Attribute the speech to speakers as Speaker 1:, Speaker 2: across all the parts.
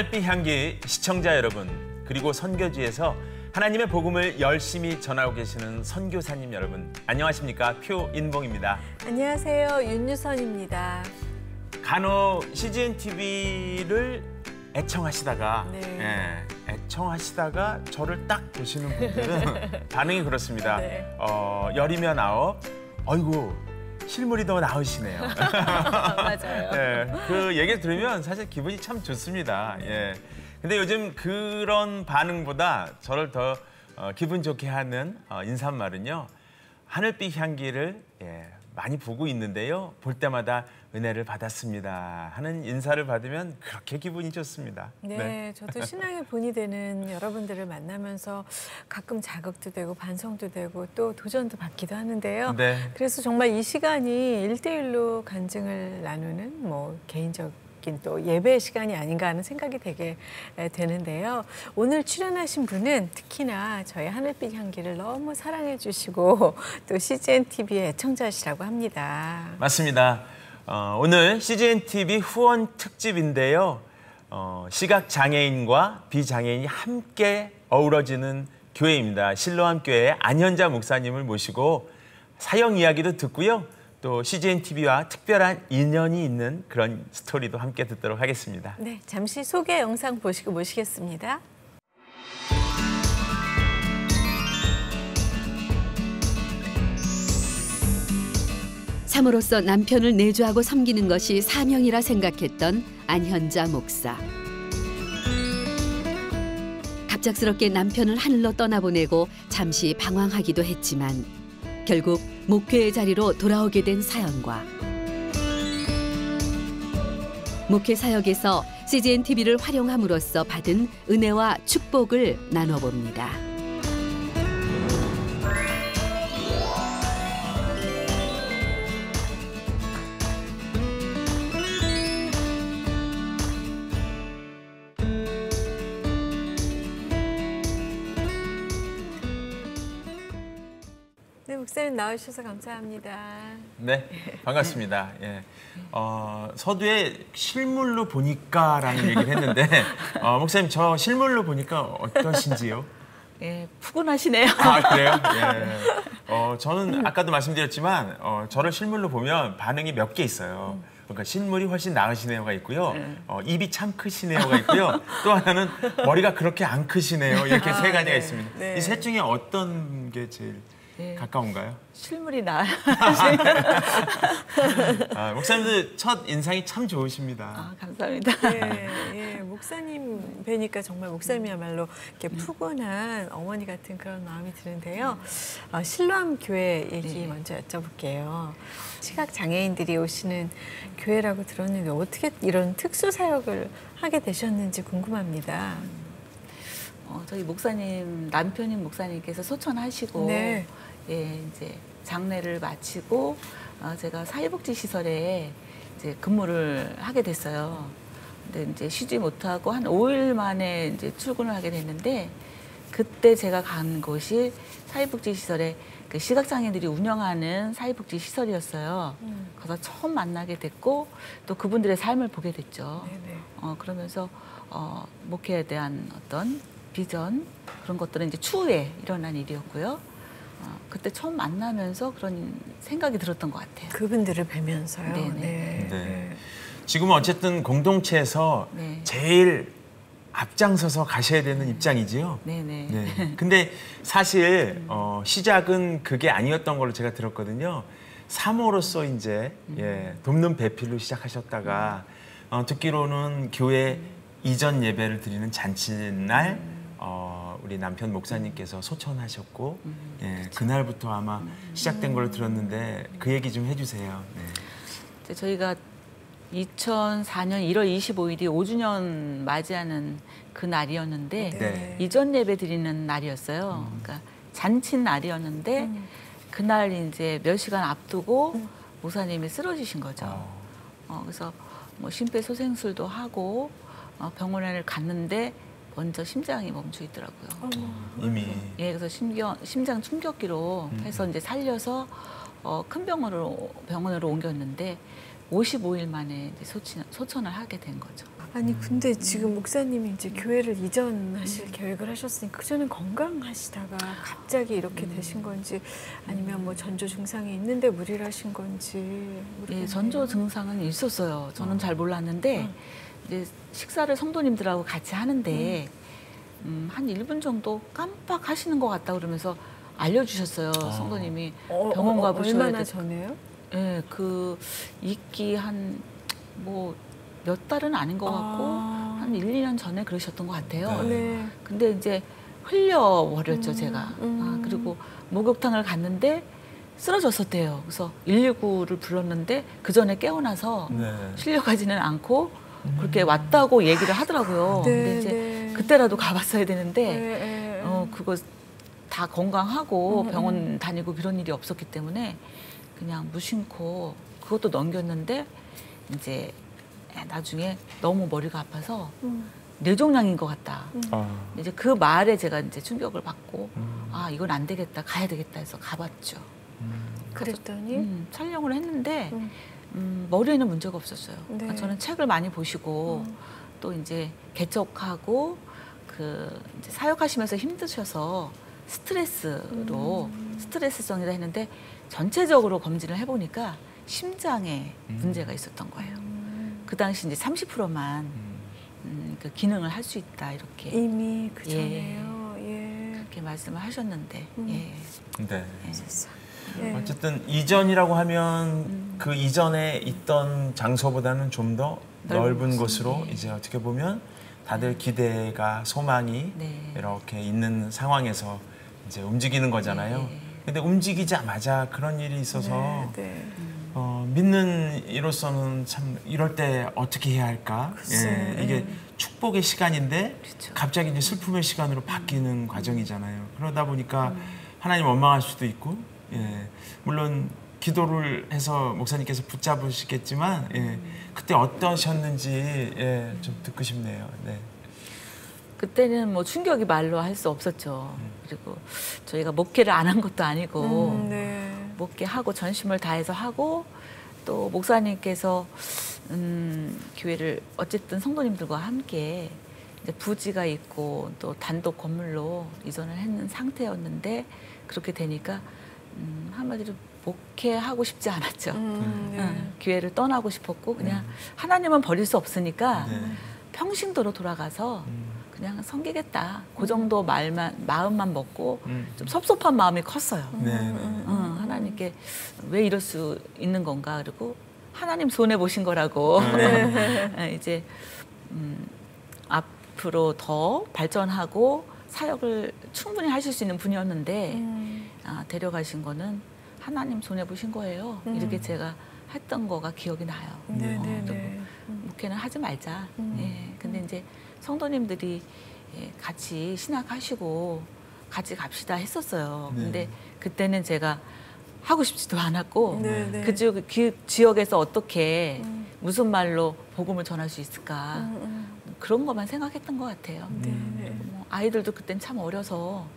Speaker 1: 하늘빛 향기 시청자 여러분, 그리고 선교지에서 하나님의 복음을 열심히 전하고 계시는 선교사님 여러분, 안녕하십니까? 표인봉입니다.
Speaker 2: 안녕하세요. 윤유선입니다.
Speaker 1: 간혹 CGN TV를 애청하시다가
Speaker 2: 네.
Speaker 1: 애청하시다가 저를 딱 보시는 분들은 반응이 그렇습니다.
Speaker 2: 네.
Speaker 1: 열이면 아홉, 어이구 실물이 더 나으시네요.
Speaker 2: 맞아요.
Speaker 1: 네, 그 얘기를 들으면 사실 기분이 참 좋습니다. 예. 근데 요즘 그런 반응보다 저를 더 기분 좋게 하는 인사말은요, 하늘빛 향기를 많이 보고 있는데요, 볼 때마다 은혜를 받았습니다 하는 인사를 받으면 그렇게 기분이 좋습니다.
Speaker 2: 네, 저도 신앙의 본이 되는 여러분들을 만나면서 가끔 자극도 되고 반성도 되고 또 도전도 받기도 하는데요.
Speaker 1: 네.
Speaker 2: 그래서 정말 이 시간이 1대1로 간증을 나누는 개인적 또 예배 시간이 아닌가 하는 생각이 되게 되는데요. 오늘 출연하신 분은 특히나 저희 하늘빛 향기를 너무 사랑해 주시고 또 CGN TV의 애청자시라고 합니다.
Speaker 1: 맞습니다. 오늘 CGN TV 후원 특집인데요. 시각장애인과 비장애인이 함께 어우러지는 교회입니다. 실로암 교회의 안현자 목사님을 모시고 사역 이야기도 듣고요. 또 CGN TV와 특별한 인연이 있는 그런 스토리도 함께 듣도록 하겠습니다.
Speaker 2: 네, 잠시 소개 영상 보시고 모시겠습니다.
Speaker 3: 삶으로서 남편을 내조하고 섬기는 것이 사명이라 생각했던 안현자 목사. 갑작스럽게 남편을 하늘로 떠나보내고 잠시 방황하기도 했지만 결국 목회의 자리로 돌아오게 된 사연과 목회 사역에서 CGN TV를 활용함으로써 받은 은혜와 축복을 나눠봅니다.
Speaker 2: 네, 목사님 나와주셔서 감사합니다.
Speaker 1: 네, 반갑습니다. 예. 서두에 실물로 보니까라는 얘기를 했는데 목사님 저 실물로 보니까 어떠신지요?
Speaker 4: 예, 푸근하시네요.
Speaker 1: 아, 그래요? 예. 저는 아까도 말씀드렸지만 저를 실물로 보면 반응이 몇 개 있어요. 그러니까 실물이 훨씬 나으시네요가 있고요. 입이 참 크시네요가 있고요. 또 하나는 머리가 그렇게 안 크시네요. 이렇게 세 가지가
Speaker 2: 네.
Speaker 1: 있습니다.
Speaker 2: 네.
Speaker 1: 이 셋 중에 어떤 게 제일 가까운가요?
Speaker 4: 실물이 나.
Speaker 1: 목사님들 첫 인상이 참 좋으십니다.
Speaker 4: 아, 감사합니다.
Speaker 2: 예, 목사님 뵈니까 정말 목사님이야말로 이렇게 푸근한 어머니 같은 그런 마음이 드는데요. 실로암 교회 얘기 먼저 여쭤볼게요. 시각 장애인들이 오시는 교회라고 들었는데 어떻게 이런 특수 사역을 하게 되셨는지 궁금합니다.
Speaker 4: 저희 목사님 남편인 목사님께서 소천하시고
Speaker 2: 네.
Speaker 4: 이제 장례를 마치고 제가 사회복지 시설에 이제 근무를 하게 됐어요. 근데 이제 쉬지 못하고 한 5일 만에 이제 출근을 하게 됐는데 그때 제가 간 곳이 사회복지 시설에 그 시각장애인들이 운영하는 사회복지 시설이었어요. 그래서 처음 만나게 됐고 또 그분들의 삶을 보게 됐죠.
Speaker 2: 네네.
Speaker 4: 그러면서 목회에 대한 어떤 비전 그런 것들은 이제 추후에 일어난 일이었고요. 그때 처음 만나면서 그런 생각이 들었던 것 같아요.
Speaker 2: 그분들을 뵈면서요.
Speaker 4: 네네.
Speaker 1: 네. 지금은 어쨌든 공동체에서
Speaker 4: 네.
Speaker 1: 제일 앞장서서 가셔야 되는 입장이지요.
Speaker 4: 네네.
Speaker 1: 네. 근데 사실 시작은 그게 아니었던 걸로 제가 들었거든요. 사모로서 이제 돕는 배필로 시작하셨다가 듣기로는 교회 이전 예배를 드리는 잔치날 우리 남편 목사님께서 소천하셨고 그날부터 아마 시작된 걸로 들었는데 그 얘기 좀 해주세요. 네.
Speaker 4: 저희가 2004년 1월 25일이 5주년 맞이하는 그 날이었는데
Speaker 1: 네.
Speaker 4: 이전 예배 드리는 날이었어요. 그러니까 잔치 날이었는데 그날 이제 몇 시간 앞두고 목사님이 쓰러지신 거죠. 그래서 뭐 심폐소생술도 하고 병원에 갔는데 먼저 심장이 멈춰 있더라고요.
Speaker 1: 이미.
Speaker 4: 예, 그래서 심장 충격기로 해서 이제 살려서 큰 병원으로 옮겼는데 55일 만에 이제 소천을 하게 된 거죠.
Speaker 2: 아니 근데 지금 목사님이 이제 교회를 이전하실 계획을 하셨으니까 그전엔 건강하시다가 갑자기 이렇게 되신 건지 아니면 뭐 전조 증상이 있는데 무리를 하신 건지 모르겠네요.
Speaker 4: 예, 전조 증상은 있었어요. 저는 잘 몰랐는데 이제 식사를 성도님들하고 같이 하는데 한 1분 정도 깜빡 하시는 것 같다 그러면서 알려주셨어요. 성도님이 병원 가보셔야
Speaker 2: 얼마나
Speaker 4: 돼.
Speaker 2: 전에요?
Speaker 4: 예, 그 있기 한 뭐 몇 달은 아닌 것 같고 한 1, 2년 전에 그러셨던 것 같아요.
Speaker 2: 네.
Speaker 4: 근데 이제 흘려버렸죠, 제가. 그리고 목욕탕을 갔는데 쓰러졌었대요. 그래서 119를 불렀는데 그 전에 깨어나서
Speaker 1: 네.
Speaker 4: 실려가지는 않고 그렇게 왔다고 얘기를 하더라고요.
Speaker 2: 네,
Speaker 4: 근데 이제
Speaker 2: 네.
Speaker 4: 그때라도 가봤어야 되는데
Speaker 2: 네.
Speaker 4: 그거 다 건강하고 병원 다니고 그런 일이 없었기 때문에 그냥 무심코 그것도 넘겼는데 이제 나중에 너무 머리가 아파서 뇌종양인 것 같다.
Speaker 1: 아.
Speaker 4: 이제 그 말에 제가 이제 충격을 받고 아 이건 안 되겠다, 가야 되겠다 해서 가봤죠.
Speaker 2: 그랬더니
Speaker 4: 촬영을 했는데 머리에는 문제가 없었어요.
Speaker 2: 네.
Speaker 4: 그러니까 저는 책을 많이 보시고 또 이제 개척하고 그 이제 사역하시면서 힘드셔서 스트레스로 스트레스성이라 했는데 전체적으로 검진을 해보니까 심장에 문제가 있었던 거예요. 그 당시 이제 30%만 그 기능을 할 수 있다 이렇게
Speaker 2: 이미 그 전에요. 예.
Speaker 4: 그렇게 말씀을 하셨는데 예.
Speaker 1: 네.
Speaker 2: 예.
Speaker 1: 어쨌든 이전이라고 하면 그 이전에 있던 장소보다는 좀 더
Speaker 4: 넓은
Speaker 1: 넓은
Speaker 4: 곳.
Speaker 1: 곳으로
Speaker 4: 네.
Speaker 1: 이제 어떻게 보면 다들 기대가 소망이
Speaker 4: 네.
Speaker 1: 이렇게 있는 상황에서 이제 움직이는 거잖아요.
Speaker 4: 네.
Speaker 1: 근데 움직이자마자 그런 일이 있어서
Speaker 2: 네.
Speaker 1: 믿는 이로서는 참 이럴 때 어떻게 해야 할까?
Speaker 2: 글쎄.
Speaker 1: 예, 이게 축복의 시간인데
Speaker 4: 그렇죠.
Speaker 1: 갑자기 이제 슬픔의 시간으로 바뀌는 과정이잖아요. 그러다 보니까 하나님 원망할 수도 있고, 예, 물론 기도를 해서 목사님께서 붙잡으시겠지만, 예, 그때 어떠셨는지 예, 좀 듣고 싶네요. 네.
Speaker 4: 그때는 뭐 충격이 말로 할 수 없었죠. 그리고 저희가 목회를 안 한 것도 아니고
Speaker 2: 네.
Speaker 4: 목회하고 전심을 다해서 하고 또 목사님께서 교회를 어쨌든 성도님들과 함께 이제 부지가 있고 또 단독 건물로 이전을 했는 상태였는데 그렇게 되니까 한마디로 목회하고 싶지 않았죠.
Speaker 2: 네.
Speaker 4: 교회를 떠나고 싶었고 그냥 하나님은 버릴 수 없으니까
Speaker 1: 네.
Speaker 4: 평신도로 돌아가서 그냥 섬기겠다. 그 정도 마음만 먹고 좀 섭섭한 마음이 컸어요.
Speaker 1: 네.
Speaker 4: 하나님께 왜 이럴 수 있는 건가. 그리고 하나님 손해 보신 거라고 이제 앞으로 더 발전하고 사역을 충분히 하실 수 있는 분이었는데 데려가신 거는 하나님 손해 보신 거예요. 이렇게 제가 했던 거가 기억이 나요.
Speaker 2: 네.
Speaker 4: 목회는 하지 말자. 예. 근데 이제 성도님들이 예, 같이 신학하시고 같이 갑시다 했었어요.
Speaker 1: 네.
Speaker 4: 근데 그때는 제가 하고 싶지도 않았고
Speaker 2: 네.
Speaker 4: 그 지역에서 어떻게 무슨 말로 복음을 전할 수 있을까 그런 것만 생각했던 것 같아요.
Speaker 2: 네.
Speaker 4: 뭐 아이들도 그땐 참 어려서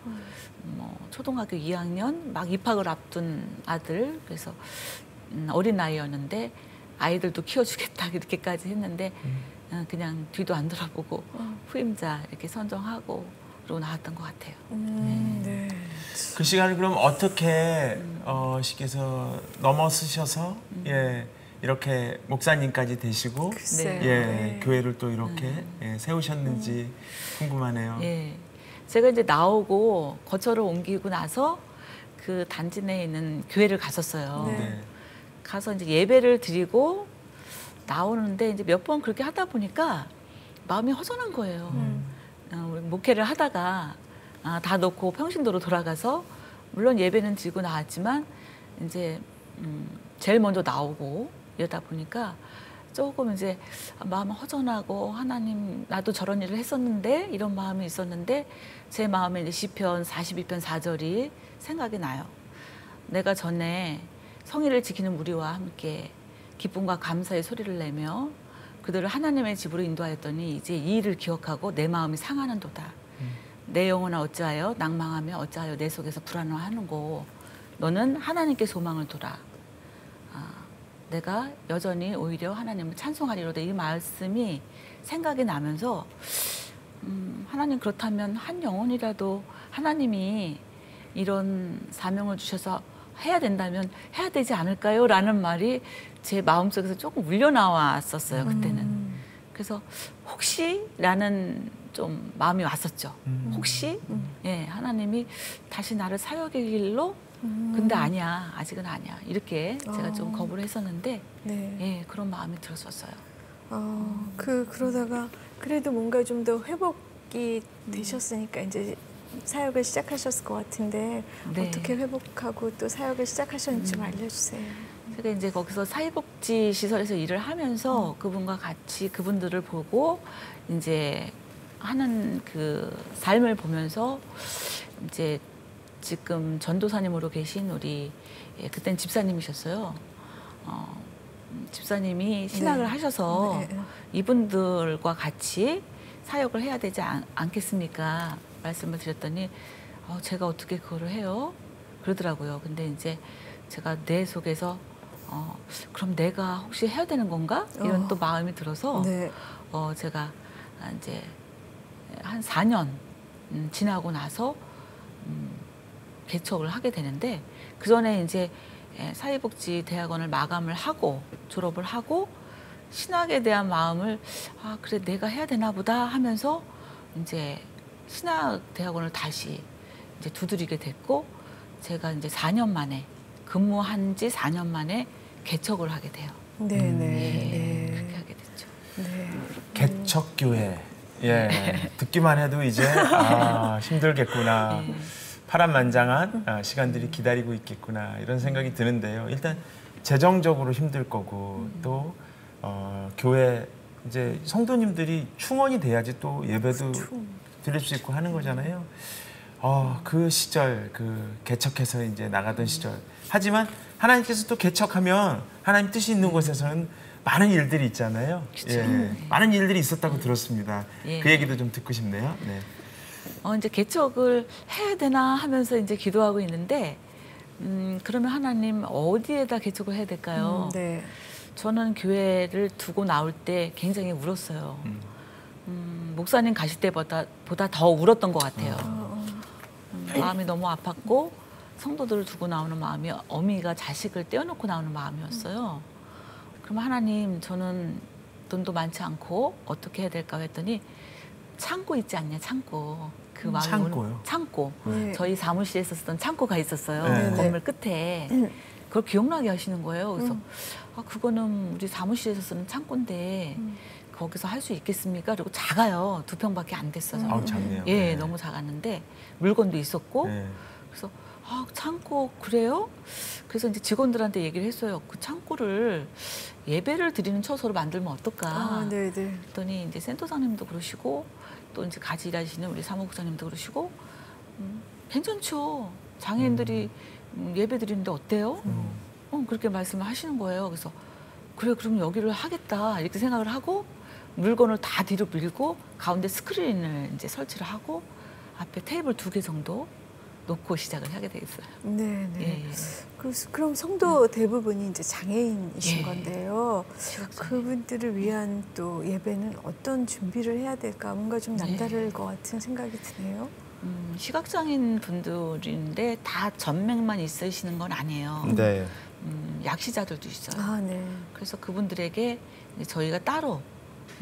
Speaker 4: 뭐 초등학교 2학년 막 입학을 앞둔 아들 그래서 어린 나이였는데 아이들도 키워주겠다 이렇게까지 했는데 그냥 뒤도 안 돌아보고 후임자 이렇게 선정하고 그러고 나왔던 것 같아요.
Speaker 2: 네.
Speaker 1: 그 시간을 그럼 어떻게 시께서 넘어서셔서 예, 이렇게 목사님까지 되시고
Speaker 2: 글쎄요.
Speaker 1: 예,
Speaker 2: 네.
Speaker 1: 교회를 또 이렇게 예, 세우셨는지 궁금하네요.
Speaker 4: 예, 제가 이제 나오고 거처를 옮기고 나서 그 단지 내에 있는 교회를 갔었어요.
Speaker 2: 네.
Speaker 1: 네.
Speaker 4: 가서 이제 예배를 드리고 나오는데 이제 몇 번 그렇게 하다 보니까 마음이 허전한 거예요. 목회를 하다가 다 놓고 평신도로 돌아가서 물론 예배는 드리고 나왔지만 이제 제일 먼저 나오고 이러다 보니까 조금 이제 마음 허전하고 하나님 나도 저런 일을 했었는데 이런 마음이 있었는데 제 마음에 이제 시편 42편 4절이 생각이 나요. 내가 전에 성의를 지키는 무리와 함께 기쁨과 감사의 소리를 내며 그들을 하나님의 집으로 인도하였더니 이제 이 일을 기억하고 내 마음이 상하는도다. 내 영혼아 어찌하여 낭망하며 어찌하여 내 속에서 불안해하는고 너는 하나님께 소망을 둬라. 내가 여전히 오히려 하나님을 찬송하리로다 이 말씀이 생각이 나면서 하나님 그렇다면 한 영혼이라도 하나님이 이런 사명을 주셔서 해야 된다면 해야 되지 않을까요? 라는 말이 제 마음속에서 조금 울려나왔었어요. 그때는. 그래서 혹시라는 좀 마음이 왔었죠. 혹시 예, 하나님이 다시 나를 사역의 길로 근데 아니야. 아직은 아니야. 이렇게 제가 좀 거부를 했었는데
Speaker 2: 네.
Speaker 4: 예, 그런 마음이 들었었어요.
Speaker 2: 그러다가 그래도 뭔가 좀 더 회복이 되셨으니까 이제 사역을 시작하셨을 것 같은데
Speaker 4: 네.
Speaker 2: 어떻게 회복하고 또 사역을 시작하셨는지 좀 알려주세요.
Speaker 4: 제가 이제 거기서 사회복지 시설에서 일을 하면서 그분과 같이 그분들을 보고 이제 하는 그 삶을 보면서 이제 지금 전도사님으로 계신 우리 그땐 집사님이셨어요. 집사님이 신학을
Speaker 2: 네.
Speaker 4: 하셔서
Speaker 2: 네.
Speaker 4: 이분들과 같이 사역을 해야 되지 않겠습니까? 말씀을 드렸더니 제가 어떻게 그거를 해요? 그러더라고요. 근데 이제 제가 내 속에서 그럼 내가 혹시 해야 되는 건가? 이런 또 마음이 들어서
Speaker 2: 네.
Speaker 4: 제가 이제 한 4년 지나고 나서 개척을 하게 되는데 그 전에 이제 사회복지대학원을 마감을 하고 졸업을 하고 신학에 대한 마음을 그래 내가 해야 되나 보다 하면서 이제 신학대학원을 다시 이제 두드리게 됐고 제가 이제 4년 만에 근무한 지 4년 만에 개척을 하게 돼요.
Speaker 2: 네네.
Speaker 4: 그렇게 하게 됐죠.
Speaker 2: 네.
Speaker 1: 개척교회. 예, 듣기만 해도 이제 힘들겠구나.
Speaker 4: 네.
Speaker 1: 파란만장한 시간들이 기다리고 있겠구나 이런 생각이 드는데요. 일단 재정적으로 힘들 거고 또 교회 이제 성도님들이 충원이 돼야지 또 예배도 드릴 수 있고 하는 거잖아요. 그 시절 그 개척해서 이제 나가던 시절. 하지만 하나님께서 또 개척하면 하나님 뜻이 있는 곳에서는 많은 일들이 있잖아요.
Speaker 4: 그쵸.
Speaker 1: 예, 많은 일들이 있었다고 들었습니다.
Speaker 4: 예.
Speaker 1: 그 얘기도 좀 듣고 싶네요. 네.
Speaker 4: 이제 개척을 해야 되나 하면서 이제 기도하고 있는데 그러면 하나님 어디에다 개척을 해야 될까요?
Speaker 2: 네.
Speaker 4: 저는 교회를 두고 나올 때 굉장히 울었어요. 목사님 가실 때보다 더 울었던 것 같아요. 마음이 너무 아팠고 성도들을 두고 나오는 마음이 어미가 자식을 떼어놓고 나오는 마음이었어요. 그럼 하나님 저는 돈도 많지 않고 어떻게 해야 될까 했더니 창고 있지 않냐 창고. 그 마음이
Speaker 1: 창고요?
Speaker 4: 창고.
Speaker 2: 네.
Speaker 4: 저희 사무실에서 쓰던 창고가 있었어요.
Speaker 1: 네.
Speaker 4: 건물 끝에. 그걸 기억나게 하시는 거예요. 그래서 그거는 우리 사무실에서 쓰는 창고인데 거기서 할 수 있겠습니까? 그리고 작아요. 2평밖에 안 됐어요.
Speaker 1: 아우 작네요.
Speaker 4: 예,
Speaker 1: 네.
Speaker 4: 너무 작았는데 물건도 있었고
Speaker 1: 네.
Speaker 4: 그래서 창고 그래요? 그래서 이제 직원들한테 얘기를 했어요. 그 창고를 예배를 드리는 처소로 만들면 어떨까?
Speaker 2: 네네.
Speaker 4: 그랬더니 이제 센터장님도 그러시고 또 이제 같이 일하시는 우리 사무국장님도 그러시고 괜찮죠. 장애인들이 예배 드리는데 어때요? 그렇게 말씀을 하시는 거예요. 그래서 그래 그럼 여기를 하겠다 이렇게 생각을 하고 물건을 다 뒤로 밀고 가운데 스크린을 이제 설치를 하고 앞에 테이블 2개 정도 놓고 시작을 하게 되겠어요.
Speaker 2: 네네.
Speaker 4: 예.
Speaker 2: 그럼 성도 대부분이 이제 장애인이신
Speaker 4: 예.
Speaker 2: 건데요.
Speaker 4: 시각장애.
Speaker 2: 그분들을 위한 또 예배는 어떤 준비를 해야 될까? 뭔가 좀 남다를 것 같은 생각이 드네요.
Speaker 4: 시각장애인 분들인데 다 전맥만 있으시는 건 아니에요.
Speaker 1: 네.
Speaker 4: 약시자들도 있어요.
Speaker 2: 네.
Speaker 4: 그래서 그분들에게 이제 저희가 따로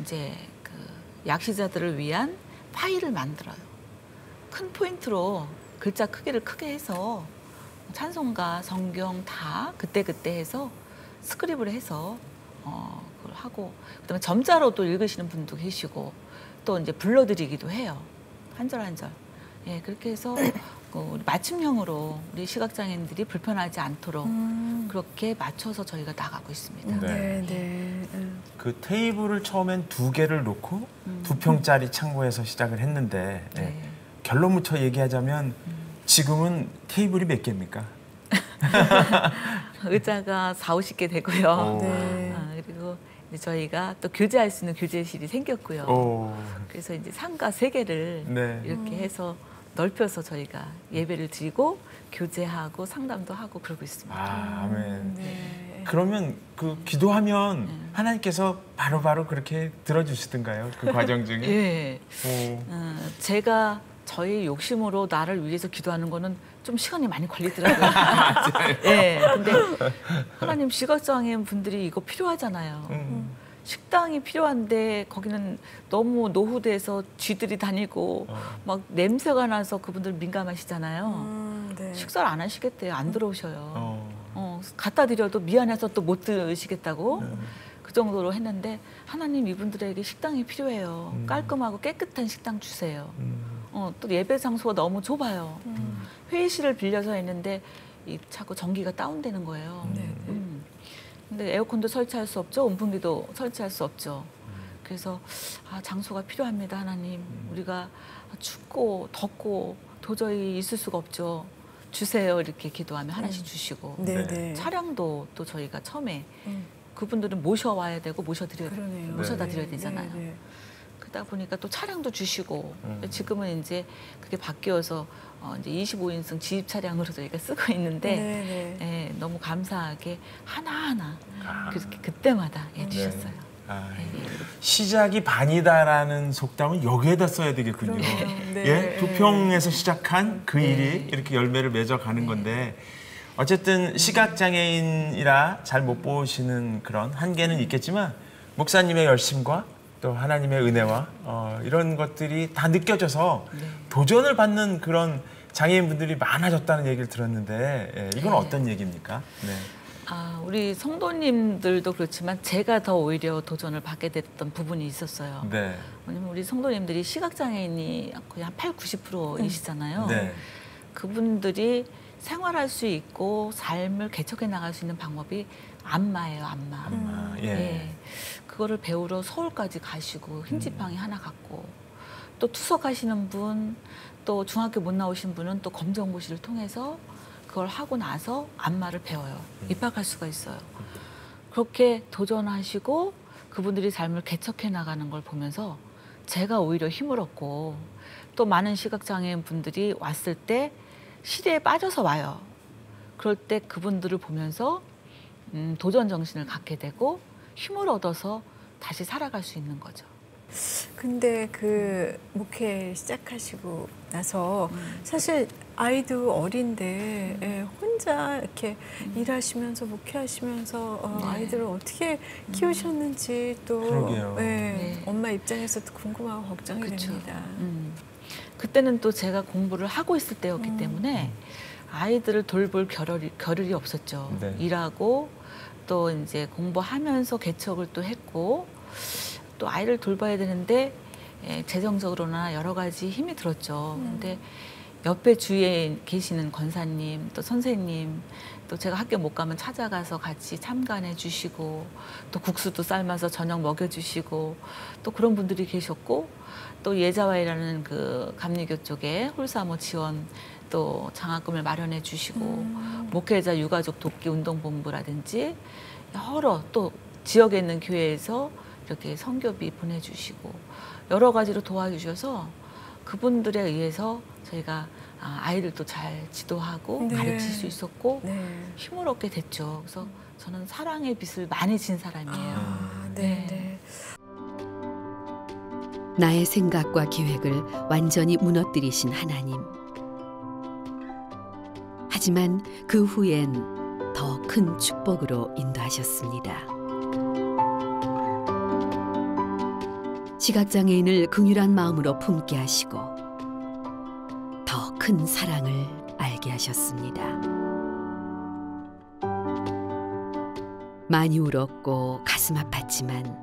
Speaker 4: 이제 그 약시자들을 위한 파일을 만들어요. 큰 포인트로 글자 크기를 크게 해서 찬송가, 성경 다 그때그때 해서 스크립을 해서 그걸 하고 그다음에 점자로 또 읽으시는 분도 계시고 또 이제 불러드리기도 해요. 한 절 한 절. 예, 그렇게 해서 우리 맞춤형으로 우리 시각장애인들이 불편하지 않도록 그렇게 맞춰서 저희가 나가고 있습니다.
Speaker 1: 네.
Speaker 2: 네.
Speaker 1: 그 테이블을 처음엔 2개를 놓고 2평짜리 창고에서 시작을 했는데
Speaker 4: 네.
Speaker 1: 결론부터 얘기하자면 지금은 테이블이 몇 개입니까?
Speaker 4: 의자가 40-50개 되고요.
Speaker 2: 네.
Speaker 4: 그리고 이제 저희가 또 교제할 수 있는 교제실이 생겼고요.
Speaker 1: 오.
Speaker 4: 그래서 이제 상가 3개를
Speaker 1: 네.
Speaker 4: 이렇게 해서 넓혀서 저희가 예배를 드리고 교제하고 상담도 하고 그러고 있습니다.
Speaker 1: 아멘.
Speaker 2: 네.
Speaker 1: 그러면 그 기도하면 하나님께서 바로바로 그렇게 들어주시던가요? 그 과정 중에?
Speaker 4: 예. 제가 저희 욕심으로 나를 위해서 기도하는 거는 좀 시간이 많이 걸리더라고요. 예. 근데 하나님 시각장애인 분들이 이거 필요하잖아요. 식당이 필요한데 거기는 너무 노후돼서 쥐들이 다니고 막 냄새가 나서 그분들 민감하시잖아요.
Speaker 2: 네.
Speaker 4: 식사를 안 하시겠대요. 안 들어오셔요. 갖다 드려도 미안해서 또 못 드시겠다고 그 정도로 했는데 하나님 이분들에게 식당이 필요해요. 깔끔하고 깨끗한 식당 주세요. 또 예배 장소가 너무 좁아요. 회의실을 빌려서 했는데 자꾸 전기가 다운되는 거예요. 근데 에어컨도 설치할 수 없죠. 온풍기도 설치할 수 없죠. 그래서 장소가 필요합니다. 하나님. 우리가 춥고 덥고 도저히 있을 수가 없죠. 주세요. 이렇게 기도하면 하나씩 주시고.
Speaker 2: 네.
Speaker 4: 차량도 또 저희가 처음에 그분들은 모셔와야 되고 모셔다 드려야 되잖아요.
Speaker 2: 네.
Speaker 4: 그러다 보니까 또 차량도 주시고 지금은 이제 그게 바뀌어서 이제 25인승 지입 차량으로 저희가 쓰고 있는데 예, 너무 감사하게 하나하나 그때마다 주셨어요.
Speaker 1: 시작이 반이다라는 속담은 여기에다 써야 되겠군요. 예? 부평에서 시작한 그 일이 이렇게 열매를 맺어가는 건데 어쨌든 시각장애인이라 잘 못 보시는 그런 한계는 있겠지만 목사님의 열심과 또 하나님의 은혜와 이런 것들이 다 느껴져서 도전을 받는 그런 장애인분들이 많아졌다는 얘기를 들었는데 이건 어떤 얘기입니까? 네.
Speaker 4: 우리 성도님들도 그렇지만 제가 더 오히려 도전을 받게 됐던 부분이 있었어요.
Speaker 1: 네.
Speaker 4: 왜냐면 우리 성도님들이 시각장애인이 거의 한 80~90%이시잖아요.
Speaker 1: 네.
Speaker 4: 그분들이 생활할 수 있고 삶을 개척해 나갈 수 있는 방법이 안마예요, 안마.
Speaker 1: 예.
Speaker 4: 그거를 배우러 서울까지 가시고 흰지팡이 하나 갖고 또 투석하시는 분, 또 중학교 못 나오신 분은 또 검정고시를 통해서 그걸 하고 나서 안마를 배워요. 입학할 수가 있어요. 그렇게 도전하시고 그분들이 삶을 개척해 나가는 걸 보면서 제가 오히려 힘을 얻고 또 많은 시각장애인 분들이 왔을 때 시대에 빠져서 와요. 그럴 때 그분들을 보면서 도전 정신을 갖게 되고 힘을 얻어서 다시 살아갈 수 있는 거죠.
Speaker 2: 근데 그 목회 시작하시고 나서 사실 아이도 어린데 혼자 이렇게 일하시면서 목회하시면서 아이들을 어떻게 키우셨는지 또 엄마 입장에서도 궁금하고 걱정이 됩니다.
Speaker 4: 그때는 또 제가 공부를 하고 있을 때였기 때문에 아이들을 돌볼 겨를이 없었죠.
Speaker 1: 네.
Speaker 4: 일하고 또 이제 공부하면서 개척을 또 했고 또 아이를 돌봐야 되는데 재정적으로나 여러 가지 힘이 들었죠. 근데 옆에 주위에 계시는 권사님 또 선생님 또 제가 학교 못 가면 찾아가서 같이 참관해 주시고 또 국수도 삶아서 저녁 먹여주시고 또 그런 분들이 계셨고 또 예자와이라는 그 감리교 쪽에 홀사모 지원 또 장학금을 마련해 주시고 목회자 유가족 돕기 운동본부라든지 여러 또 지역에 있는 교회에서 이렇게 선교비 보내주시고 여러 가지로 도와주셔서 그분들에 의해서 저희가 아이들도 잘 지도하고 가르칠 수 있었고 힘을 얻게 됐죠. 그래서 저는 사랑의 빛을 많이 진 사람이에요.
Speaker 3: 나의 생각과 계획을 완전히 무너뜨리신 하나님. 하지만 그 후엔 더 큰 축복으로 인도하셨습니다. 시각장애인을 긍휼한 마음으로 품게 하시고 더 큰 사랑을 알게 하셨습니다. 많이 울었고 가슴 아팠지만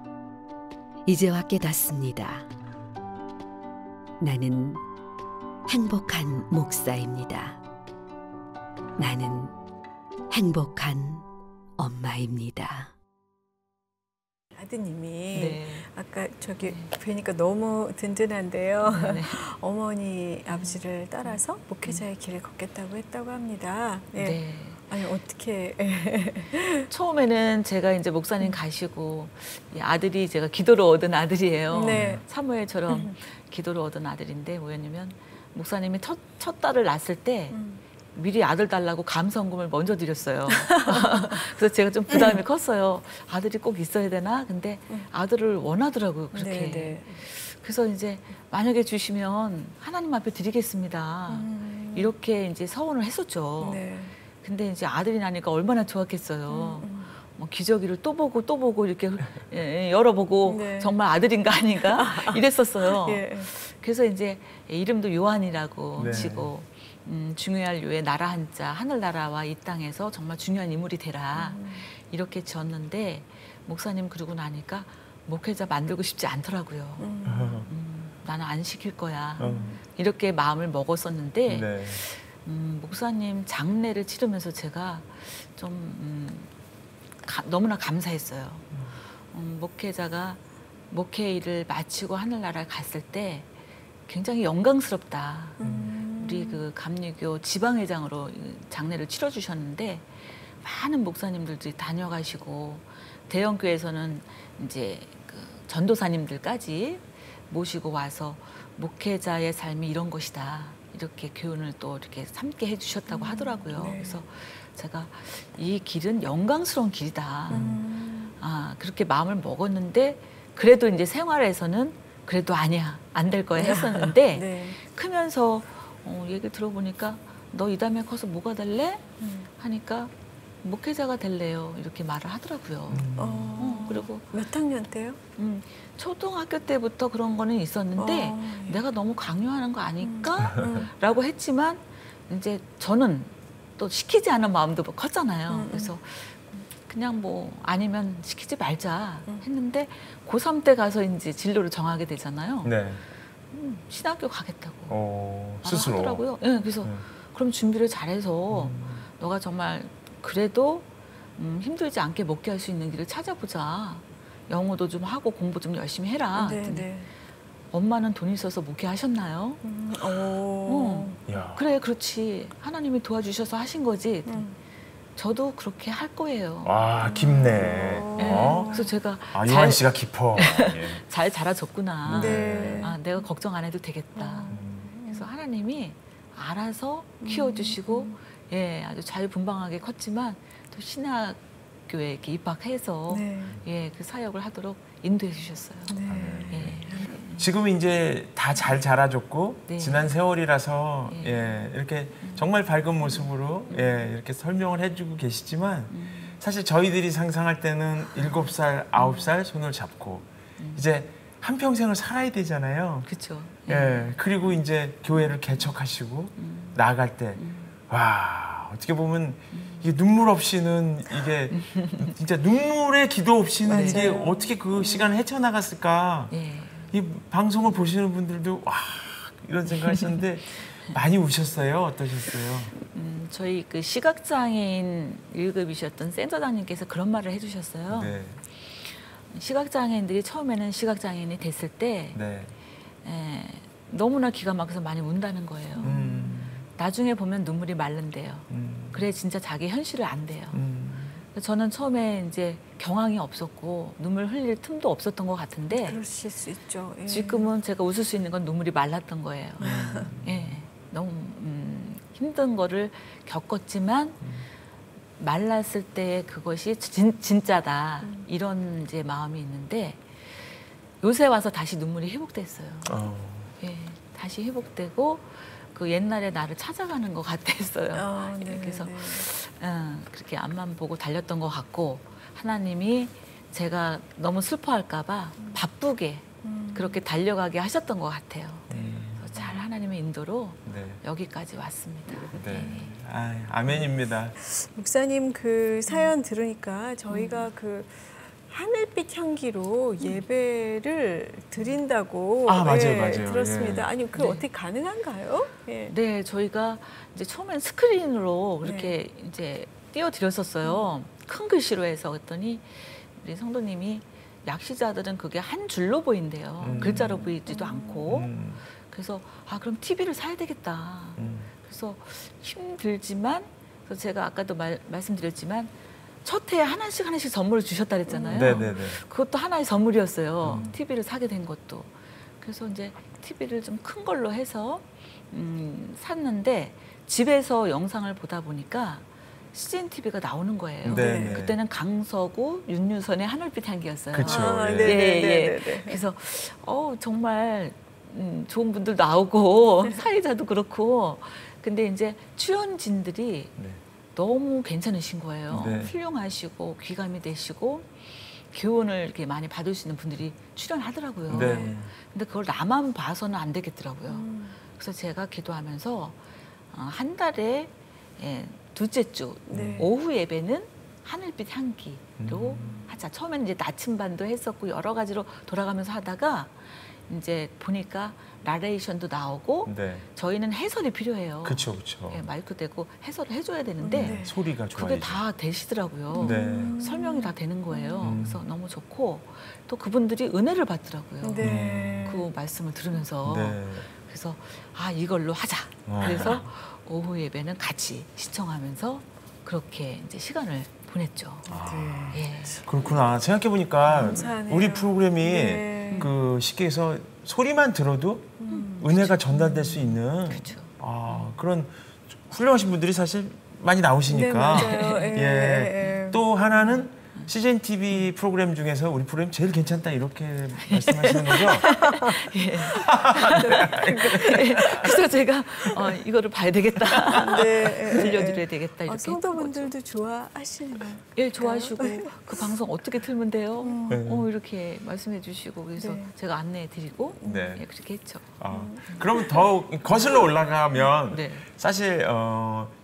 Speaker 3: 이제와 깨닫습니다. 나는 행복한 목사입니다. 나는 행복한 엄마입니다.
Speaker 2: 아드님이 아까 저기 뵈니까 너무 든든한데요. 어머니 아버지를 따라서 목회자의 길을 걷겠다고 했다고 합니다. 아니 어떻게?
Speaker 4: 처음에는 제가 이제 목사님 가시고 이 아들이 제가 기도로 얻은 아들이에요. 사무엘처럼 기도로 얻은 아들인데 뭐였냐면 목사님이 첫 딸을 낳았을 때 미리 아들 달라고 감성금을 먼저 드렸어요. 그래서 제가 좀 부담이 컸어요. 아들이 꼭 있어야 되나? 근데 아들을 원하더라고요. 그렇게.
Speaker 2: 네, 네.
Speaker 4: 그래서 이제 만약에 주시면 하나님 앞에 드리겠습니다. 이렇게 이제 서원을 했었죠.
Speaker 2: 네.
Speaker 4: 근데 이제 아들이 나니까 얼마나 좋았겠어요. 뭐 기저귀를 또 보고 이렇게 열어보고
Speaker 2: 네.
Speaker 4: 정말 아들인가 아닌가 이랬었어요.
Speaker 2: 예.
Speaker 4: 그래서 이제 이름도 요한이라고
Speaker 1: 네.
Speaker 4: 지고 중요할 요에 나라 한자 하늘나라와 이 땅에서 정말 중요한 인물이 되라 이렇게 지었는데 목사님 그러고 나니까 목회자 만들고 싶지 않더라고요. 나는 안 시킬 거야. 이렇게 마음을 먹었었는데
Speaker 1: 네.
Speaker 4: 목사님 장례를 치르면서 제가 좀 너무나 감사했어요. 목회자가 목회 일을 마치고 하늘나라를 갔을 때 굉장히 영광스럽다. 우리 그 감리교 지방회장으로 장례를 치러주셨는데 많은 목사님들이 다녀가시고 대형교회에서는 이제 그 전도사님들까지 모시고 와서 목회자의 삶이 이런 것이다. 이렇게 교훈을 또 이렇게 삼게 해주셨다고 하더라고요.
Speaker 2: 네.
Speaker 4: 그래서 제가 이 길은 영광스러운 길이다. 아, 그렇게 마음을 먹었는데 그래도 이제 생활에서는 그래도 아니야. 안 될 거야 했었는데
Speaker 2: 네.
Speaker 4: 크면서 얘기 들어보니까 너 이 다음에 커서 뭐가 될래? 하니까 목회자가 될래요. 이렇게 말을 하더라고요. 그리고
Speaker 2: 몇 학년 때요?
Speaker 4: 초등학교 때부터 그런 거는 있었는데
Speaker 2: 예.
Speaker 4: 내가 너무 강요하는 거 아닐까? 라고 했지만 이제 저는 또 시키지 않은 마음도 컸잖아요. 그래서 그냥 뭐 아니면 시키지 말자 했는데 고3 때 가서 이제 진로를 정하게 되잖아요.
Speaker 1: 네.
Speaker 4: 신학교 가겠다고
Speaker 1: 스스로.
Speaker 4: 하더라고요. 네, 그래서 그럼 준비를 잘해서 너가 정말 그래도 힘들지 않게 먹게 할 수 있는 길을 찾아보자. 영어도 좀 하고 공부 좀 열심히 해라.
Speaker 2: 네,
Speaker 4: 그랬더니
Speaker 2: 네.
Speaker 4: 엄마는 돈 있어서 목회하셨나요?
Speaker 1: 야.
Speaker 4: 그래, 그렇지. 하나님이 도와주셔서 하신 거지. 저도 그렇게 할 거예요.
Speaker 1: 와, 깊네.
Speaker 4: 네. 그래서 제가
Speaker 1: 요한 씨가 깊어. 예.
Speaker 4: 잘 자라줬구나.
Speaker 2: 네.
Speaker 4: 아, 내가 걱정 안 해도 되겠다. 그래서 하나님이 알아서 키워주시고, 예, 아주 자유분방하게 컸지만 또 신학교에 이렇게 입학해서
Speaker 2: 네.
Speaker 4: 예, 그 사역을 하도록 인도해 주셨어요.
Speaker 2: 네.
Speaker 4: 예.
Speaker 1: 지금 이제 다 잘 자라줬고
Speaker 4: 네.
Speaker 1: 지난 세월이라서
Speaker 4: 네.
Speaker 1: 예, 이렇게 정말 밝은 모습으로 예, 이렇게 설명을 해주고 계시지만 사실 저희들이 상상할 때는 7살, 9살 손을 잡고 이제 한평생을 살아야 되잖아요.
Speaker 4: 그렇죠.
Speaker 1: 예, 그리고 이제 교회를 개척하시고 나아갈 때 와, 어떻게 보면 이게 눈물 없이는 이게 진짜 눈물의 기도 없이는 이게
Speaker 2: 맞아요.
Speaker 1: 어떻게 그 시간을 헤쳐나갔을까.
Speaker 4: 예.
Speaker 1: 이 방송을 보시는 분들도 와 이런 생각하셨는데 많이 우셨어요? 어떠셨어요?
Speaker 4: 저희 그 시각장애인 1급이셨던 센터장님께서 그런 말을 해주셨어요.
Speaker 1: 네,
Speaker 4: 시각장애인들이 처음에는 시각장애인이 됐을 때
Speaker 1: 네,
Speaker 4: 너무나 기가 막혀서 많이 운다는 거예요. 나중에 보면 눈물이 마른대요. 그래 진짜 자기 현실을 안대요. 저는 처음에 이제 경황이 없었고 눈물 흘릴 틈도 없었던 것 같은데
Speaker 2: 그러실 수 있죠. 예.
Speaker 4: 지금은 제가 웃을 수 있는 건 눈물이 말랐던 거예요. 예, 너무 힘든 거를 겪었지만 말랐을 때 그것이 진짜다 이런 이제 마음이 있는데 요새 와서 다시 눈물이 회복됐어요. 예, 다시 회복되고 그 옛날에 나를 찾아가는 것 같았어요.
Speaker 2: 네,
Speaker 4: 그래서
Speaker 2: 네.
Speaker 4: 그렇게 앞만 보고 달렸던 것 같고 하나님이 제가 너무 슬퍼할까봐 바쁘게 그렇게 달려가게 하셨던 것 같아요. 그래서 잘 하나님의 인도로
Speaker 1: 네,
Speaker 4: 여기까지 왔습니다.
Speaker 1: 네. 아멘입니다.
Speaker 2: 목사님 그 사연 들으니까 저희가 그 하늘빛 향기로 예배를 드린다고
Speaker 1: 맞아요, 맞아요.
Speaker 2: 들었습니다.
Speaker 1: 예.
Speaker 2: 아니 그
Speaker 4: 네.
Speaker 2: 어떻게 가능한가요? 예.
Speaker 4: 네, 저희가 이제 처음엔 스크린으로 그렇게 이제 띄워드렸었어요. 큰 글씨로 해서 그랬더니 우리 성도님이 약시자들은 그게 한 줄로 보인대요. 글자로 보이지도 않고. 그래서 그럼 TV를 사야 되겠다. 그래서 힘들지만 그래서 제가 아까도 말씀드렸지만 첫 해에 하나씩 선물을 주셨다 그랬잖아요.
Speaker 1: 네네네.
Speaker 4: 그것도 하나의 선물이었어요. TV를 사게 된 것도. 그래서 이제 TV를 좀 큰 걸로 해서 샀는데 집에서 영상을 보다 보니까 CGN TV가 나오는 거예요.
Speaker 1: 네.
Speaker 4: 그때는 강서구 윤유선의 하늘빛 향기였어요.
Speaker 1: 그쵸.
Speaker 2: 아,
Speaker 1: 예.
Speaker 2: 네네네.
Speaker 4: 그래서 정말 좋은 분들 나오고 사회자도 그렇고 근데 이제 출연진들이
Speaker 1: 네.
Speaker 4: 너무 괜찮으신 거예요.
Speaker 1: 네.
Speaker 4: 훌륭하시고 귀감이 되시고 교훈을 이렇게 많이 받을 수 있는 분들이 출연하더라고요.
Speaker 1: 네.
Speaker 4: 근데 그걸 나만 봐서는 안 되겠더라고요. 그래서 제가 기도하면서 한 달에 둘째 주
Speaker 2: 네.
Speaker 4: 오후 예배는 하늘빛 향기로 하자. 처음에는 이제 나침반도 했었고 여러 가지로 돌아가면서 하다가 이제 보니까 나레이션도 나오고
Speaker 1: 네.
Speaker 4: 저희는 해설이 필요해요.
Speaker 1: 그렇죠, 그렇죠.
Speaker 4: 예, 마이크 대고 해설을 해줘야 되는데
Speaker 2: 네.
Speaker 1: 소리가 좋아요.
Speaker 4: 그게 다 되시더라고요.
Speaker 1: 네.
Speaker 4: 설명이 다 되는 거예요. 그래서 너무 좋고 또 그분들이 은혜를 받더라고요.
Speaker 2: 네.
Speaker 4: 그 말씀을 들으면서
Speaker 1: 네.
Speaker 4: 그래서 이걸로 하자.
Speaker 1: 아.
Speaker 4: 그래서 오후 예배는 같이 시청하면서 그렇게 이제 시간을 보냈죠. 예.
Speaker 1: 그렇구나. 생각해 보니까
Speaker 2: 감사하네요.
Speaker 1: 우리 프로그램이
Speaker 2: 네.
Speaker 1: 그 쉽게 해서 소리만 들어도 은혜가 전달될 수 있는
Speaker 4: 그렇죠.
Speaker 1: 그런 훌륭하신 분들이 사실 많이 나오시니까.
Speaker 2: 네, 맞아요. 예.
Speaker 1: 또 하나는 CGN TV 프로그램 중에서 우리 프로그램 제일 괜찮다 이렇게 말씀하시는 거죠?
Speaker 4: 그래서 제가 이거를 봐야 되겠다.
Speaker 2: 네.
Speaker 4: 들려드려야 되겠다. 이렇게
Speaker 2: 성도분들도 좋아하시나요?
Speaker 4: 예, 좋아하시고 그 방송 어떻게 틀면 돼요?
Speaker 1: 네.
Speaker 4: 이렇게 말씀해 주시고 그래서
Speaker 2: 네.
Speaker 4: 제가 안내해 드리고
Speaker 1: 네.
Speaker 4: 예, 그렇게 했죠.
Speaker 1: 그럼 더 거슬러 올라가면
Speaker 4: 네.
Speaker 1: 사실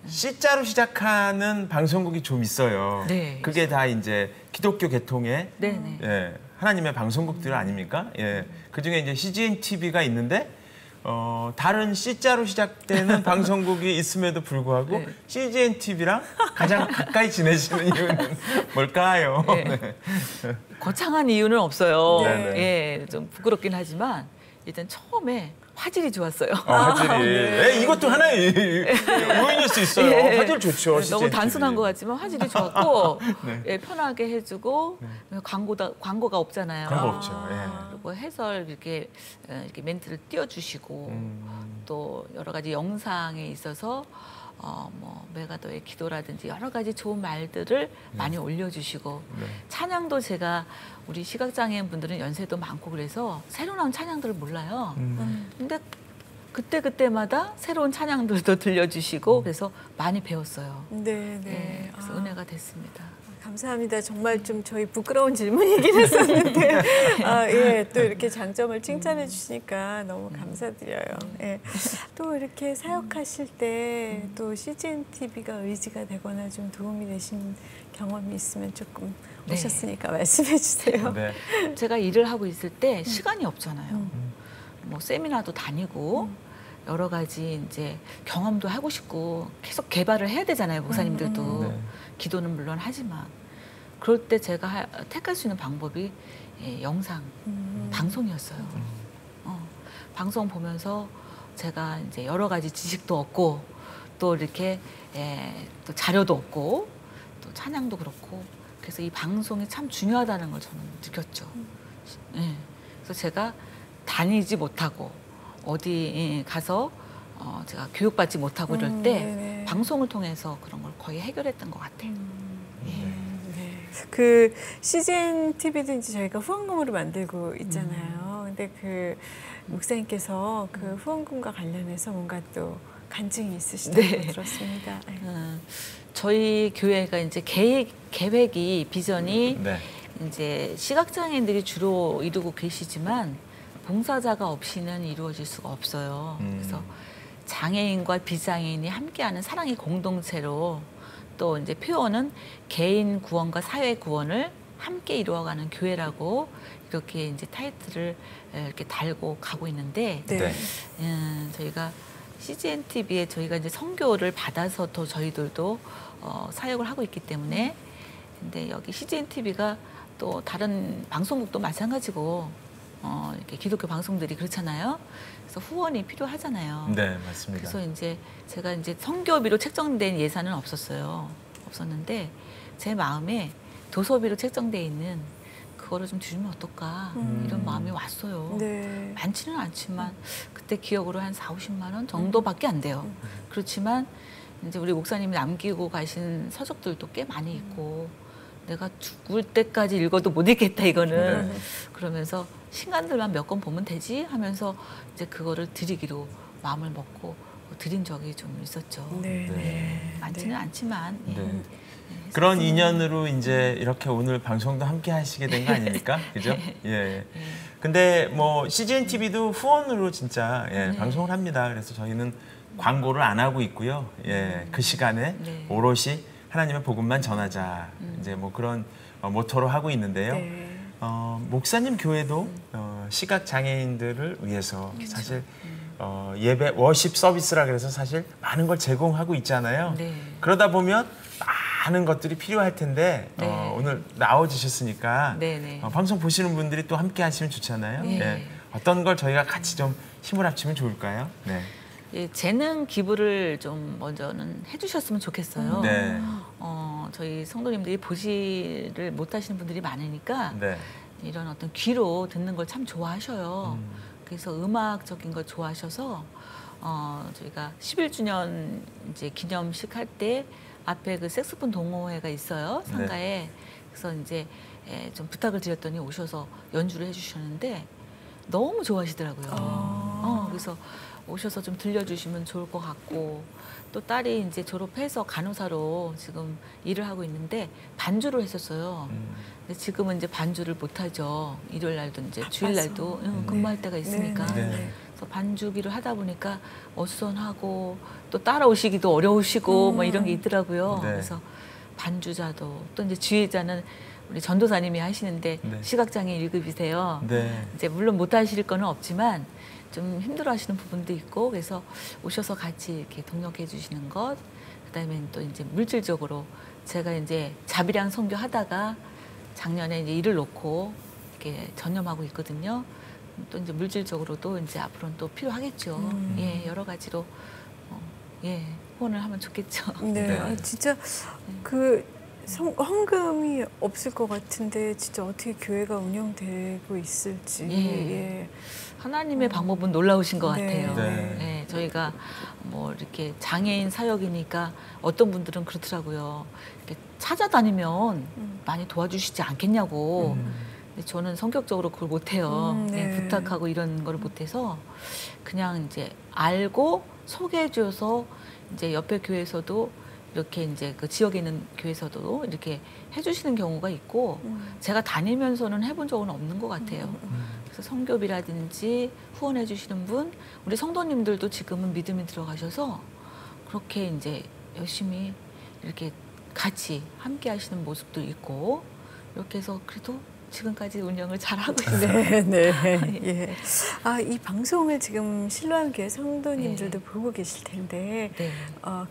Speaker 1: C자로 시작하는 방송국이 좀 있어요.
Speaker 4: 네.
Speaker 1: 그게 다 이제 기독교 계통의
Speaker 4: 네네.
Speaker 1: 예, 하나님의 방송국들 아닙니까? 예. 그중에 이제 CGN TV가 있는데 다른 C자로 시작되는 방송국이 있음에도 불구하고
Speaker 4: 네.
Speaker 1: CGN TV랑 가장 가까이 지내시는 이유는 뭘까요?
Speaker 4: 네. 거창한 이유는 없어요.
Speaker 1: 네네.
Speaker 4: 예, 좀 부끄럽긴 하지만 일단 처음에 화질이 좋았어요.
Speaker 1: 화질이 예, 이것도 하나의 요인일 수 있어요.
Speaker 4: 예.
Speaker 1: 화질 좋죠.
Speaker 4: 너무
Speaker 1: CGN
Speaker 4: 단순한
Speaker 1: TV.
Speaker 4: 것 같지만 화질이 좋았고
Speaker 1: 네.
Speaker 4: 예, 편하게 해주고 광고가 없잖아요.
Speaker 1: 그런 거 없죠. 예.
Speaker 4: 그리고 해설 이렇게 멘트를 띄워주시고 또 여러 가지 영상에 있어서 뭐 메가더의 기도라든지 여러 가지 좋은 말들을 많이 올려주시고
Speaker 1: 네.
Speaker 4: 찬양도 제가 우리 시각장애인 분들은 연세도 많고 그래서 새로 나온 찬양들을 몰라요. 근데 그때마다 새로운 찬양들도 들려주시고 그래서 많이 배웠어요.
Speaker 2: 네,
Speaker 4: 예,
Speaker 2: 네.
Speaker 4: 그래서 은혜가 됐습니다.
Speaker 2: 감사합니다. 정말 좀 저희 부끄러운 질문이긴 했었는데 예, 또 이렇게 장점을 칭찬해 주시니까 너무 감사드려요. 예. 또 이렇게 사역하실 때 또 CGN TV가 의지가 되거나 좀 도움이 되신 경험이 있으면 조금
Speaker 4: 네.
Speaker 2: 오셨으니까 말씀해 주세요.
Speaker 1: 네.
Speaker 4: 제가 일을 하고 있을 때 시간이 없잖아요. 뭐 세미나도 다니고 여러 가지 이제 경험도 하고 싶고 계속 개발을 해야 되잖아요. 목사님들도
Speaker 1: 네.
Speaker 4: 기도는 물론 하지만 그럴 때 제가 택할 수 있는 방법이 영상 방송이었어요. 방송 보면서 제가 이제 여러 가지 지식도 얻고 또 이렇게 또 자료도 얻고 또 찬양도 그렇고 그래서 이 방송이 참 중요하다는 걸 저는 느꼈죠. 예. 그래서 제가 다니지 못하고 어디 가서 제가 교육받지 못하고 이럴 때
Speaker 2: 네네.
Speaker 4: 방송을 통해서 그런 걸 거의 해결했던 것 같아요.
Speaker 2: 그 CGN TV도 이제 저희가 후원금으로 만들고 있잖아요. 근데 그 목사님께서 그 후원금과 관련해서 뭔가 또 간증이 있으시다고
Speaker 4: 네.
Speaker 2: 들었습니다.
Speaker 4: 저희 교회가 이제 계획이 비전이
Speaker 1: 네.
Speaker 4: 이제 시각장애인들이 주로 이루고 계시지만 봉사자가 없이는 이루어질 수가 없어요. 그래서 장애인과 비장애인이 함께하는 사랑의 공동체로 또 이제 표어는 개인 구원과 사회 구원을 함께 이루어가는 교회라고 이렇게 이제 타이틀을 이렇게 달고 가고 있는데
Speaker 2: 네.
Speaker 4: 저희가 CGN TV에 저희가 이제 선교를 받아서 더 저희들도 사역을 하고 있기 때문에 근데 여기 CGN TV가 또 다른 방송국도 마찬가지고 이렇게 기독교 방송들이 그렇잖아요. 그래서 후원이 필요하잖아요.
Speaker 1: 네, 맞습니다.
Speaker 4: 그래서 이제 제가 이제 선교비로 책정된 예산은 없었는데 제 마음에 도서비로 책정돼 있는 그 그거를 좀 줄이면 어떨까 이런 마음이 왔어요.
Speaker 2: 네.
Speaker 4: 많지는 않지만 그때 기억으로 한 4, 50만 원 정도밖에 안 돼요. 그렇지만 이제 우리 목사님이 남기고 가신 서적들도 꽤 많이 있고 내가 죽을 때까지 읽어도 못 읽겠다 이거는. 그러면서 신간들만 몇 권 보면 되지 하면서 이제 그거를 드리기로 마음을 먹고 드린 적이 좀 있었죠.
Speaker 2: 네. 네.
Speaker 4: 많지는 않지만 예.
Speaker 1: 네. 그런 인연으로 이제 이렇게 오늘 방송도 함께 하시게 된 거 아닙니까? 그죠? 예. 근데 뭐 CGN TV도 후원으로 진짜 방송을 합니다. 그래서 저희는 광고를 안 하고 있고요. 예. 그 시간에 오롯이 하나님의 복음만 전하자. 이제 뭐 그런 모토로 하고 있는데요.
Speaker 2: 네.
Speaker 1: 목사님 교회도 시각 장애인들을 위해서 사실 예배 워십 서비스라 그래서 사실 많은 걸 제공하고 있잖아요.
Speaker 4: 네.
Speaker 1: 그러다 보면 많은 것들이 필요할 텐데
Speaker 4: 네.
Speaker 1: 오늘 나와주셨으니까
Speaker 4: 네, 네.
Speaker 1: 방송 보시는 분들이 또 함께 하시면 좋잖아요.
Speaker 4: 예.
Speaker 1: 예. 어떤 걸 저희가 같이 좀 힘을 합치면 좋을까요? 네.
Speaker 4: 예, 재능 기부를 좀 먼저는 해주셨으면 좋겠어요.
Speaker 1: 네.
Speaker 4: 저희 성도님들이 보지를 못하시는 분들이 많으니까
Speaker 1: 네.
Speaker 4: 이런 어떤 귀로 듣는 걸 참 좋아하셔요. 그래서 음악적인 걸 좋아하셔서 저희가 11주년 이제 기념식 할 때 앞에 그 색소폰 동호회가 있어요, 상가에. 그래서 이제 좀 부탁을 드렸더니 오셔서 연주를 해주셨는데 너무 좋아하시더라고요. 그래서 오셔서 좀 들려주시면 좋을 것 같고, 또 딸이 이제 졸업해서 간호사로 지금 일을 하고 있는데 반주를 했었어요. 근데 지금은 이제 반주를 못 하죠. 일요일 날도 이제 주일 날도 근무할 때가 있으니까.
Speaker 1: 네.
Speaker 4: 그래서 반주기를 하다 보니까 어수선하고 또 따라오시기도 어려우시고 뭐 이런 게 있더라고요.
Speaker 1: 네.
Speaker 4: 그래서 반주자도 또 이제 지휘자는 우리 전도사님이 하시는데 시각장애인 1급이세요.
Speaker 1: 네.
Speaker 4: 이제 물론 못 하실 거는 없지만 좀 힘들어하시는 부분도 있고, 그래서 오셔서 같이 이렇게 동역해 주시는 것, 그다음에 또 이제 물질적으로 제가 이제 자비랑 선교 하다가 작년에 이제 일을 놓고 이렇게 전념하고 있거든요. 또 이제 물질적으로도 이제 앞으로는 또 필요하겠죠. 예, 여러 가지로 후원을 하면 좋겠죠.
Speaker 2: 네.
Speaker 1: 네.
Speaker 2: 아, 진짜 그 헌금이 없을 것 같은데 진짜 어떻게 교회가 운영되고 있을지.
Speaker 4: 예. 하나님의 방법은 놀라우신 것
Speaker 2: 네.
Speaker 4: 같아요.
Speaker 1: 네.
Speaker 4: 네, 저희가 뭐 이렇게 장애인 사역이니까 어떤 분들은 그렇더라고요. 이렇게 찾아다니면 많이 도와주시지 않겠냐고. 근데 저는 성격적으로 그걸 못해요.
Speaker 2: 네.
Speaker 4: 부탁하고 이런 걸 못해서 그냥 이제 알고 소개해줘서 이제 옆에 교회에서도 이렇게 이제 그 지역에 있는 교회에서도 이렇게 해주시는 경우가 있고 제가 다니면서는 해본 적은 없는 것 같아요. 그래서 성교비라든지 후원해 주시는 분, 우리 성도님들도 지금은 믿음이 들어가셔서 그렇게 이제 열심히 이렇게 같이 함께 하시는 모습도 있고, 이렇게 해서 그래도 지금까지 운영을 잘하고 있어요.
Speaker 2: 네. 예. 아, 이 방송을 지금 실로암 교회 성도님들도 보고 계실 텐데.
Speaker 4: 네.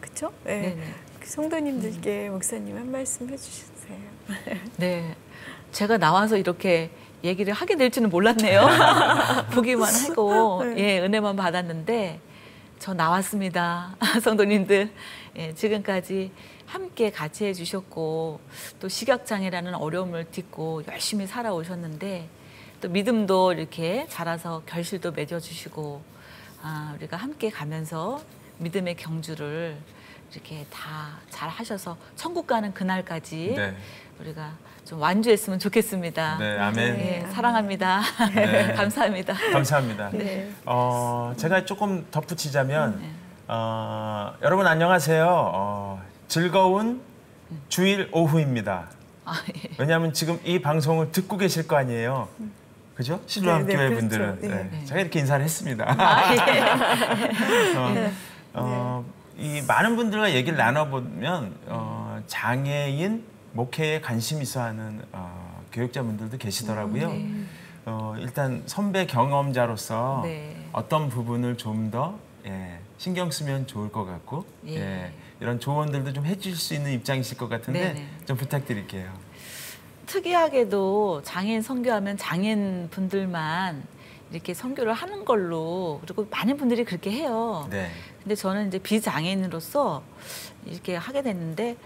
Speaker 2: 그쵸? 예.
Speaker 4: 네네.
Speaker 2: 그 성도님들께 목사님 한 말씀 해주세요.
Speaker 4: 네. 제가 나와서 이렇게 얘기를 하게 될지는 몰랐네요. 보기만 하고 은혜만 받았는데 저 나왔습니다. 성도님들. 예, 지금까지 함께 같이 해주셨고 또 시각장애라는 어려움을 딛고 열심히 살아오셨는데 또 믿음도 이렇게 자라서 결실도 맺어주시고 우리가 함께 가면서 믿음의 경주를 이렇게 다 잘 하셔서 천국 가는 그날까지 우리가 좀 완주했으면 좋겠습니다.
Speaker 1: 네, 아멘.
Speaker 4: 네, 사랑합니다.
Speaker 1: 네.
Speaker 4: 감사합니다.
Speaker 1: 감사합니다.
Speaker 2: 네.
Speaker 1: 제가 조금 덧붙이자면 여러분 안녕하세요. 즐거운 주일 오후입니다.
Speaker 4: 예.
Speaker 1: 왜냐하면 지금 이 방송을 듣고 계실 거 아니에요. 그죠? 실로암
Speaker 2: 네,
Speaker 1: 교회
Speaker 2: 그렇죠.
Speaker 1: 분들은.
Speaker 2: 네.
Speaker 1: 네. 제가 이렇게 인사를 했습니다. 이 많은 분들과 얘기를 나눠보면 장애인 목회에 관심 있어하는 교육자분들도 계시더라고요. 일단 선배 경험자로서
Speaker 4: 네.
Speaker 1: 어떤 부분을 좀 더 신경 쓰면 좋을 것 같고 이런 조언들도 좀 해주실 수 있는 입장이실 것 같은데
Speaker 4: 네네.
Speaker 1: 좀 부탁드릴게요.
Speaker 4: 특이하게도 장애인 선교하면 장애인 분들만 이렇게 선교를 하는 걸로, 그리고 많은 분들이 그렇게 해요.
Speaker 1: 네.
Speaker 4: 근데 저는 이제 비장애인으로서 이렇게 하게 됐는데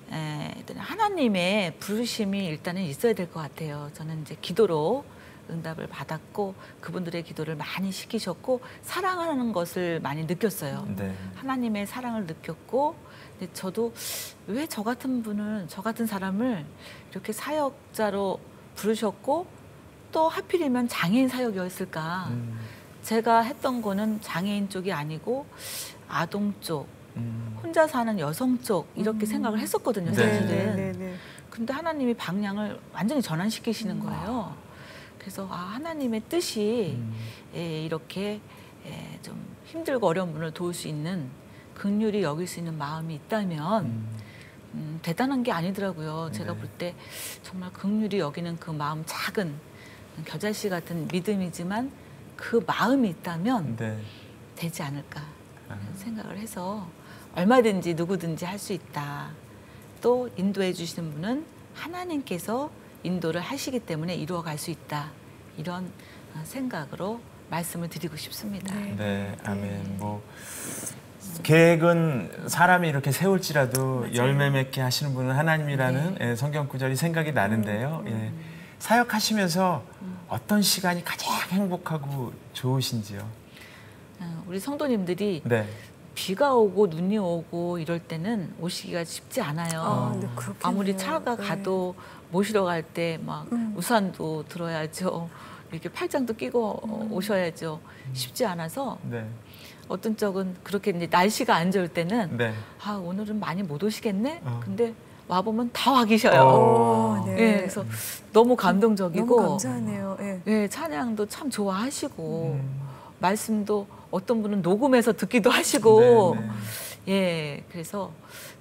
Speaker 4: 일단 하나님의 부르심이 일단은 있어야 될 것 같아요. 저는 이제 기도로 응답을 받았고 그분들의 기도를 많이 시키셨고 사랑하는 것을 많이 느꼈어요.
Speaker 1: 네.
Speaker 4: 하나님의 사랑을 느꼈고 근데 저도 왜 저 같은 분을 저 같은 사람을 이렇게 사역자로 부르셨고 또 하필이면 장애인 사역이었을까. 제가 했던 거는 장애인 쪽이 아니고 아동 쪽 혼자 사는 여성 쪽 이렇게 생각을 했었거든요. 사실은.
Speaker 2: 네.
Speaker 4: 근데 하나님이 방향을 완전히 전환시키시는 거예요. 그래서 하나님의 뜻이 이렇게 좀 힘들고 어려운 분을 도울 수 있는 긍휼히 여길 수 있는 마음이 있다면 대단한 게 아니더라고요. 제가 볼 때 정말 긍휼히 여기는 그 마음 작은 겨자씨 같은 믿음이지만 그 마음이 있다면 되지 않을까 생각을 해서 얼마든지 누구든지 할 수 있다. 또 인도해 주시는 분은 하나님께서 인도를 하시기 때문에 이루어갈 수 있다. 이런 생각으로 말씀을 드리고 싶습니다.
Speaker 1: 네, 아멘. 뭐 계획은 사람이 이렇게 세울지라도 열매 맺게 하시는 분은 하나님이라는 성경 구절이 생각이 나는데요. 사역하시면서 어떤 시간이 가장 행복하고 좋으신지요?
Speaker 4: 우리 성도님들이 비가 오고 눈이 오고 이럴 때는 오시기가 쉽지 않아요. 아무리 차가 가도 모시러 갈 때 막 우산도 들어야죠. 이렇게 팔짱도 끼고 오셔야죠. 쉽지 않아서 어떤 적은 그렇게 이제 날씨가 안 좋을 때는 오늘은 많이 못 오시겠네. 근데 와 보면 다 와 계셔요. 그래서 너무 감동적이고
Speaker 2: 너무 감사하네요.
Speaker 4: 찬양도 참 좋아하시고 말씀도 어떤 분은 녹음해서 듣기도 하시고 그래서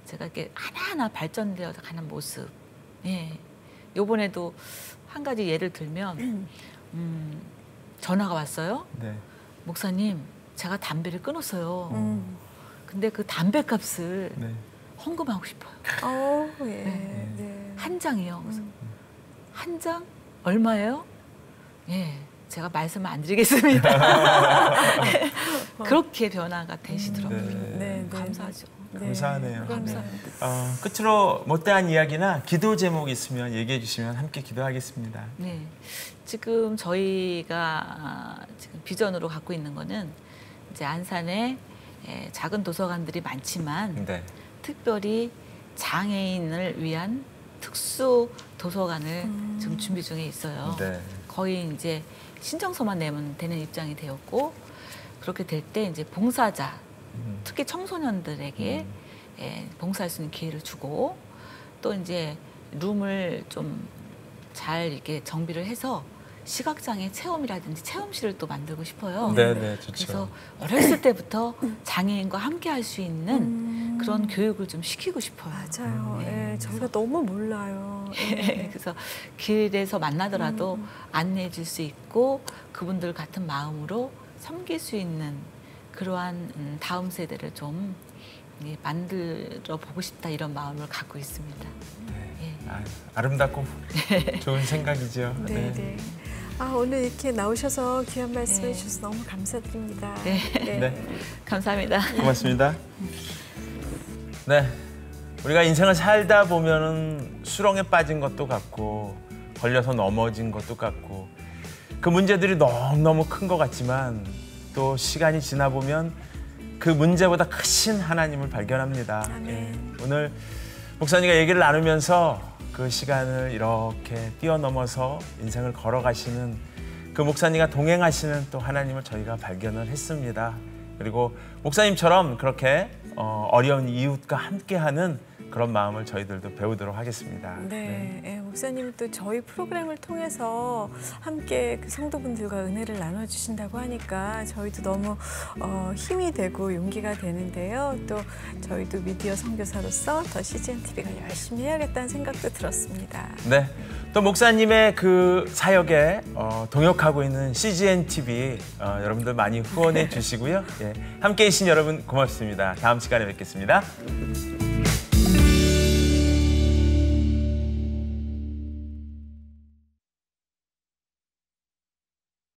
Speaker 4: 제가 이렇게 하나하나 발전되어 가는 모습. 요번에도 한 가지 예를 들면 전화가 왔어요. 목사님, 제가 담배를 끊었어요. 근데 그 담배값을 헌금하고 싶어요. 한 장이요. 한 장 얼마예요? 제가 말씀을 안 드리겠습니다. 그렇게 변화가 되시더라고요. 감사하죠.
Speaker 1: 감사하네요.
Speaker 4: 감사합니다.
Speaker 1: 끝으로 못다한 이야기나 기도 제목 있으면 얘기해 주시면 함께 기도하겠습니다.
Speaker 4: 지금 저희가 지금 비전으로 갖고 있는 거는 이제 안산에 작은 도서관들이 많지만 특별히 장애인을 위한 특수 도서관을 지금 준비 중에 있어요. 거의 이제 신청서만 내면 되는 입장이 되었고 그렇게 될 때 이제 봉사자 특히 청소년들에게 봉사할 수 있는 기회를 주고 또 이제 룸을 좀 잘 이렇게 정비를 해서 시각장애 체험이라든지 체험실을 또 만들고 싶어요.
Speaker 1: 좋죠.
Speaker 4: 그래서 어렸을 때부터 장애인과 함께 할 수 있는 그런 교육을 좀 시키고 싶어요.
Speaker 2: 맞아요. 저희가 너무 몰라요.
Speaker 4: 그래서 길에서 만나더라도 안내해 줄 수 있고 그분들 같은 마음으로 섬길 수 있는 그러한 다음 세대를 좀 만들어 보고 싶다 이런 마음을 갖고 있습니다.
Speaker 1: 아름답고 좋은 생각이죠.
Speaker 2: 오늘 이렇게 나오셔서 귀한 말씀 해주셔서 너무 감사드립니다.
Speaker 4: 감사합니다.
Speaker 1: 고맙습니다. 우리가 인생을 살다 보면은 수렁에 빠진 것도 같고 걸려서 넘어진 것도 같고 그 문제들이 너무너무 큰 것 같지만 또 시간이 지나 보면 그 문제보다 크신 하나님을 발견합니다. 오늘 목사님과 얘기를 나누면서 그 시간을 이렇게 뛰어넘어서 인생을 걸어가시는 그 목사님과 동행하시는 또 하나님을 저희가 발견을 했습니다. 그리고 목사님처럼 그렇게 어려운 이웃과 함께하는 그런 마음을 저희들도 배우도록 하겠습니다.
Speaker 2: 목사님이 또 저희 프로그램을 통해서 함께 그 성도분들과 은혜를 나눠주신다고 하니까 저희도 너무 힘이 되고 용기가 되는데요. 또 저희도 미디어 선교사로서 더 CGN TV가 열심히 해야겠다는 생각도 들었습니다.
Speaker 1: 또 목사님의 그 사역에 동역하고 있는 CGN TV 여러분들 많이 후원해 주시고요. 함께해 주신 여러분 고맙습니다. 다음 시간에 뵙겠습니다.